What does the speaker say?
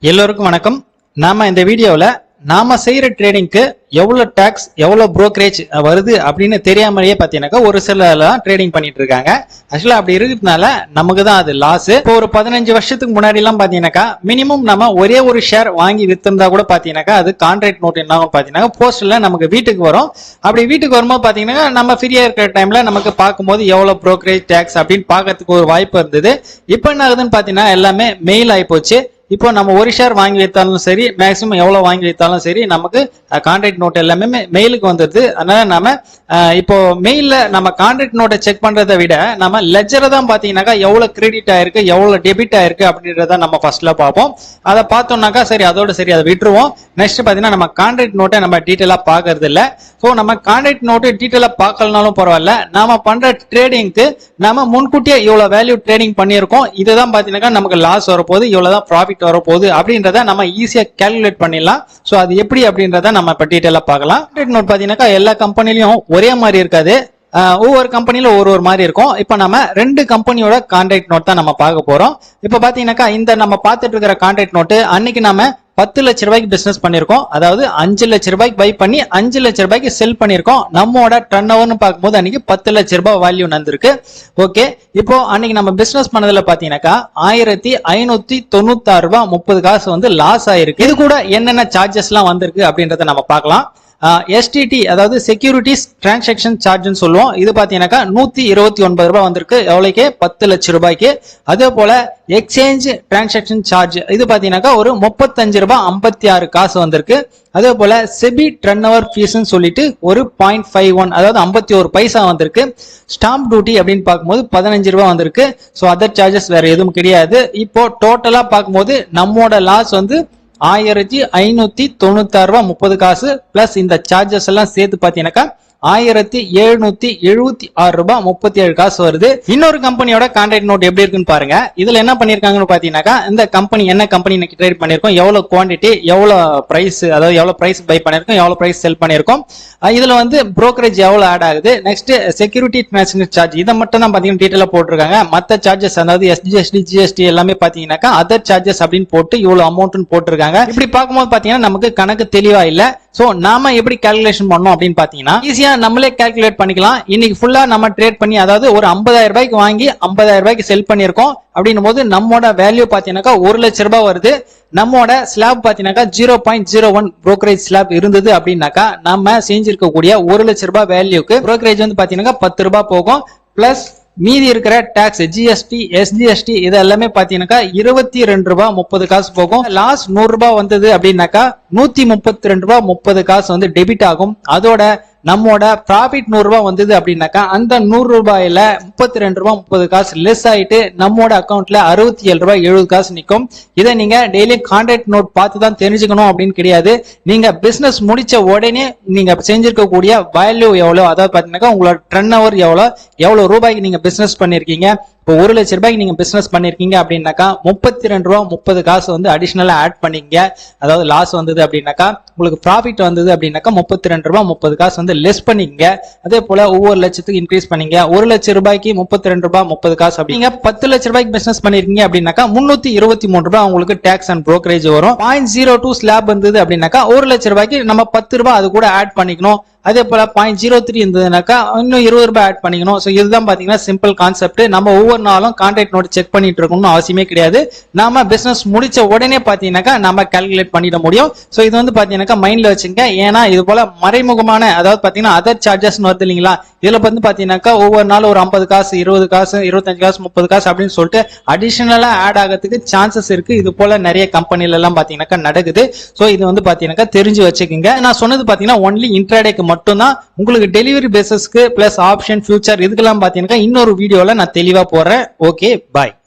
எல்லோருக்கும் வணக்கம். நாம இந்த வீடியோல நாம செய்யற ட்ரேடிங்க்கு எவ்வளவு டாக்ஸ் எவ்வளவு புரோக்கரேஜ் வருது அப்படின்னு தெரியாமலேயே பாத்தீங்கன்னாக்கா ஒரு சில ட்ரேடிங் பண்ணிட்டு இருக்காங்க. ஆக்சுவலா அப்படி இருக்கிறதுனால நமக்கு தான் அது லாஸ். இப்போ ஒரு 15 வருஷத்துக்கு முன்னாடி எல்லாம் பாத்தீங்கன்னாக்கா மினிமம் நம்ம ஒரே ஒரு ஷேர் வாங்கி வித்திருந்தா கூட பாத்தீங்கன்னாக்கா அது கான்ட்ராக்ட் நோட் என்ன பாத்தீங்கன்னா போஸ்ட்ல நமக்கு வீட்டுக்கு வரும். அப்படி வீட்டுக்கு வரும்போது பாத்தீங்கன்னா நம்ம ஃப்ரீயா இருக்கிற டைம்ல நமக்கு பார்க்கும்போது எவ்வளவு புரோக்கரேஜ் டாக்ஸ் அப்படின்னு பாக்கிறதுக்கு ஒரு வாய்ப்பு இருந்தது. இப்போ என்ன ஆகுதுன்னு பாத்தீங்கன்னா எல்லாமே மெயில் ஆகி போச்சு. இப்போ நம்ம ஒரு ஷேர் வாங்கி வைத்தாலும் சரி, மேக்ஸிமம் எவ்வளவு வாங்கி வைத்தாலும் சரி, நமக்கு கான்ட்ராக்ட் நோட் எல்லாமே மெயிலுக்கு வந்துடுது. அதனால நம்ம இப்போ மெயில்ல நம்ம கான்ட்ராக்ட் நோட்டை செக் பண்றதை விட நம்ம லெஜரை தான் பாத்தீங்கன்னாக்கா எவ்வளவு கிரெடிட் ஆயிருக்கு எவ்வளவு டெபிட் ஆயிருக்கு அப்படின்றத நம்ம ஃபர்ஸ்ட்ல பார்ப்போம். அதை பார்த்தோம்னாக்கா சரி அதோட சரி அதை விட்டுருவோம். நெக்ஸ்ட் பாத்தீங்கன்னா நம்ம கான்ட்ராக்ட் நோட்டை நம்ம டீட்டெயிலா பாக்குறது இல்ல. ஸோ நம்ம கான்ட்ராக்ட் நோட்டு டீட்டெயிலா பார்க்கலனாலும் பரவாயில்ல, நாம பண்ற ட்ரேடிங்க்கு நம்ம முன்கூட்டியே இவ்வளவு வேல்யூ ட்ரேடிங் பண்ணியிருக்கோம், இதுதான் பாத்தீங்கன்னா நமக்கு லாஸ் வரப்போகுது, இவ்வளவுதான் ப்ராஃபிட் வரப்போகுது அப்படின்றத நம்ம ஈஸியா கால்குலேட் பண்ணிடலாம். சோ அது எப்படி அப்படின்றத நம்ம இப்ப டீடைலா பார்க்கலாம். கான்ட்ராக்ட் நோட் பாத்தீங்கன்னா எல்லா கம்பெனிலயும் ஒரே மாதிரி இருக்காது, ஒவ்வொரு கம்பெனில ஒரு மாதிரி இருக்கும். இப்ப நம்ம ரெண்டு கம்பெனியோட கான்ட்ராக்ட் நோட் தான் நம்ம பார்க்க போறோம். இப்ப பாத்தீங்கன்னாக்கா இந்த நம்ம பார்த்துட்டு இருக்கிற கான்ட்ராக்ட் நோட்டு அன்னைக்கு நம்ம 10 லட்ச ரூபாய்க்கு பிசினஸ் பண்ணிருக்கோம். அதாவது 5 லட்ச ரூபாய்க்கு பை பண்ணி 5 லட்ச ரூபாய்க்கு செல் பண்ணிருக்கோம். நம்மோட டர்ன் ஓவர்னு பார்க்கும்போது அன்னைக்கு 10 லட்ச ரூபாய் வேல்யூ வந்திருக்கு. ஓகே, இப்போ அன்னைக்கு நம்ம பிசினஸ் பண்ணதுல பாத்தீங்கன்னாக்கா 1596 ரூபாய் 30 காசு வந்து லாஸ் ஆயிருக்கு. இது கூட என்னென்ன சார்ஜஸ் எல்லாம் வந்திருக்கு அப்படின்றத நம்ம பார்க்கலாம். STT அதாவது செக்யூரிட்டிஸ் டிரான்சாக்சன் சார்ஜ்னு சொல்லுவோம். இது பாத்தீங்கன்னாக்கா 129 ரூபாய் வந்திருக்கு. எவ்வளவுக்கு? 10 லட்சம் ரூபாய்க்கு. அதே போல எக்ஸ்சேஞ்ச் டிரான்சாக்சன் சார்ஜ் இது பாத்தீங்கன்னாக்கா ஒரு 35 ரூபாய் 56 காசு வந்திருக்கு. அதே போல செபி டர்ன் ஓவர் ஃபீஸ் சொல்லிட்டு ஒரு 0.51 அதாவது 51 பைசா வந்திருக்கு. ஸ்டாம்ப் டியூட்டி அப்படின்னு பார்க்கும்போது 15 ரூபாய் வந்திருக்கு. ஸோ அதர் சார்ஜஸ் வேற எதுவும் கிடையாது. இப்போ டோட்டலா பார்க்கும்போது நம்மோட லாஸ் வந்து 1596 ரூபாய் 30 காசு பிளஸ் இந்த சார்ஜஸ் எல்லாம் சேர்த்து பாத்தீங்கன்னாக்கா 1776 ரூபாய் 37 காசு வருது. இன்னொரு கம்பெனியோட கான்ட்ராக்ட் நோட் எப்படி இருக்குன்னு பாருங்க. இதுல என்ன பண்ணிருக்காங்கன்னு பாத்தீங்கன்னாக்கா இந்த கம்பெனி என்ன கம்பெனி ட்ரேட் பண்ணிருக்கோம், எவ்வளவு குவான்டிட்டி, எவ்வளவு பிரைஸ், அதாவது எவ்வளவு பிரைஸ் பை பண்ணிருக்கோம், எவ்வளவு பிரைஸ் செல் பண்ணிருக்கோம், இதுல வந்து புரோக்கரேஜ் எவ்வளவு ஆட் ஆகுது, நெக்ஸ்ட் செக்யூரிட்டி டிரான்சாக்சன் சார்ஜ் இதை மட்டும் தான் பாத்தீங்கன்னா டீடைலா போட்டிருக்காங்க. மத்த சார்ஜஸ் அதாவது SGST GST எல்லாமே பாத்தீங்கன்னாக்கா அதர் சார்ஜஸ் அப்படின்னு போட்டு இவ்வளவு அமௌண்ட் போட்டிருக்காங்க. இப்படி பார்க்கும்போது பாத்தீங்கன்னா நமக்கு கணக்கு தெளிவா இல்ல. சோ நாம எப்படி கால்குலேஷன் பண்ணோம் அப்படின்னு பாத்தீங்கன்னா ஈஸியா நம்மளே கால்குலேட் பண்ணிக்கலாம். இன்னைக்கு ஃபுல்லா நம்ம ட்ரேட் பண்ணி அதாவது ஒரு 50,000 ரூபாய்க்கு வாங்கி 50,000 ரூபாய்க்கு செல் பண்ணிருக்கோம் அப்படின்னும் போது நம்மோட வேல்யூ பாத்தீங்கன்னாக்கா 1 லட்சம் ரூபாய் வருது. நம்மோட ஸ்லாப் பாத்தீங்கன்னாக்கா 0.01 புரோக்கரேஜ் ஸ்லாப் இருந்தது அப்படின்னாக்கா நம்ம செஞ்சிருக்கக்கூடிய 1 லட்சம் ரூபாய் வேல்யூக்கு புரோக்கரேஜ் வந்து பாத்தீங்கன்னா 10 ரூபாய் போகும். பிளஸ் மீதி இருக்கிற டாக்ஸ் GST SGST இது எல்லாமே பாத்தீங்கன்னாக்கா 22 ரூபாய் 30 காசு போகும். லாஸ் 100 ரூபாய் வந்தது அப்படின்னாக்கா 132 ரூபாய் 30 காசு வந்து டெபிட் ஆகும். அதோட நம்மோட ப்ராஃபிட் 100 ரூபாய் வந்தது அப்படின்னாக்கா அந்த 100 ரூபாயில 32 ரூபாய் 30 காசு லெஸ் ஆயிட்டு நம்மோட அக்கௌண்ட்ல 67 ரூபாய் 70 காசு நிற்கும். இதை நீங்க டெய்லி கான்ட்ராக்ட் நோட் பார்த்து தான் தெரிஞ்சுக்கணும் அப்படின்னு கிடையாது. நீங்க பிசினஸ் முடிச்ச உடனே நீங்க செஞ்சிருக்கக்கூடிய வேல்யூ எவ்வளவு, அதாவது பாத்தீங்கன்னா உங்களோட டர்ன் ஓவர் எவ்வளவு ரூபாய்க்கு நீங்க பிசினஸ் பண்ணிருக்கீங்க. இப்போ 1 லட்சம் ரூபாய்க்கு நீங்க பிசினஸ் பண்ணிருக்கீங்க அப்படின்னாக்கா 32 ரூபாய் 30 காசு வந்து அடிஷனலா ஆட் பண்ணீங்க. அதாவது லாஸ் வந்தது அப்படின்னாக்கா உங்களுக்கு ப்ராஃபிட் வந்தது அப்படின்னாக்கா 32 ரூபாய் 30 காசு வந்து லெஸ் பண்ணீங்க. அதே போல ஒவ்வொரு லட்சத்துக்கு இன்க்ரீஸ் பண்ணீங்க. 1 லட்சம் ரூபாய்க்கு 32 ரூபாய் 30 காசு அப்படிங்க 10 லட்சம் ரூபாய்க்கு பிசினஸ் பண்ணிருக்கீங்க அப்படின்னாக்கா 323 ரூபாய் உங்களுக்கு டாக்ஸ் அண்ட் புரோக்கரேஜ் வரும். 0.02 ஸ்லாப் வந்தது அப்படின்னாக்கா 1 லட்சம் ரூபாய்க்கு நம்ம 10 ரூபாய் அது கூட ஆட் பண்ணிக்கணும். அதே போல 0.03 இருந்ததுனாக்கா இன்னும் 20 ரூபாய் ஆட் பண்ணிக்கணும். சோ இதுதான் பாத்தீங்கன்னா சிம்பிள் கான்செப்ட். நம்ம ஒவ்வொரு நாளும் கான்ட்ராக்ட் நோட் செக் பண்ணிட்டு இருக்கணும்னு அவசியமே கிடையாது. நாம பிசினஸ் முடிச்ச உடனே பாத்தீங்கன்னாக்கா நம்ம கால்குலேட் பண்ணிட முடியும். சோ இது வந்து பாத்தீங்கன்னா மைண்ட்ல வச்சுங்க. ஏன்னா இது போல மறைமுகமான அதாவது பாத்தீங்கன்னா அதர் சார்ஜஸ் வருது இல்லைங்களா, இதுல வந்து பாத்தீங்கன்னாக்கா ஒவ்வொரு நாளும் ஒரு 50 காசு 20 காசு 25 காசு 30 காசு அப்படின்னு சொல்லிட்டு அடிஷனலா ஆட் ஆகிறதுக்கு சான்சஸ் இருக்கு. இது போல நிறைய கம்பெனில எல்லாம் பாத்தீங்கன்னாக்கா நடக்குது. சோ இது வந்து பாத்தீங்கன்னாக்கா தெரிஞ்சு வச்சுக்கோங்க. நான் சொன்னது பாத்தீங்கன்னா ஒன்லி இன்ட்ராடேக்கு மட்டும்தான். உங்களுக்கு டெலிவரி பேசிஸ்க்கு பிளஸ் ஆப்ஷன் ஃபியூச்சர் இதுக்கெல்லாம் பாத்தீங்கன்னா இன்னொரு வீடியோல நான் தெளிவா போடுறேன். ஓகே, பாய்.